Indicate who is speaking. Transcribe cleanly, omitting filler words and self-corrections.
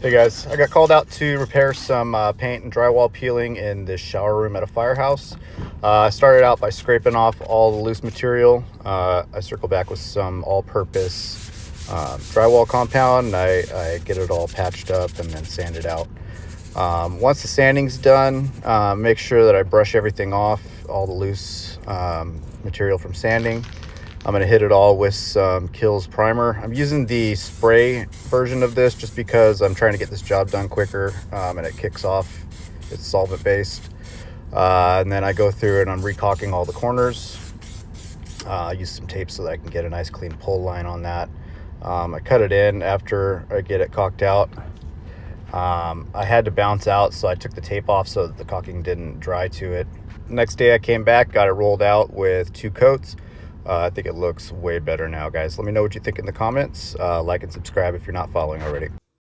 Speaker 1: Hey guys, I got called out to repair some paint and drywall peeling in this shower room at a firehouse. I started out by scraping off all the loose material. I circle back with some all-purpose drywall compound, and I get it all patched up and then sand it out. Once the sanding's done, make sure that I brush everything off, all the loose material from sanding. I'm going to hit it all with some Kills primer. I'm using the spray version of this just because I'm trying to get this job done quicker, and it kicks off. It's solvent based. And then I go through and I'm recaulking all the corners. I use some tape so that I can get a nice clean pull line on that. I cut it in after I get it caulked out. I had to bounce out, so I took the tape off so that the caulking didn't dry to it. Next day I came back, got it rolled out with 2 coats. I think it looks way better now, guys. Let me know what you think in the comments. Like and subscribe if you're not following already.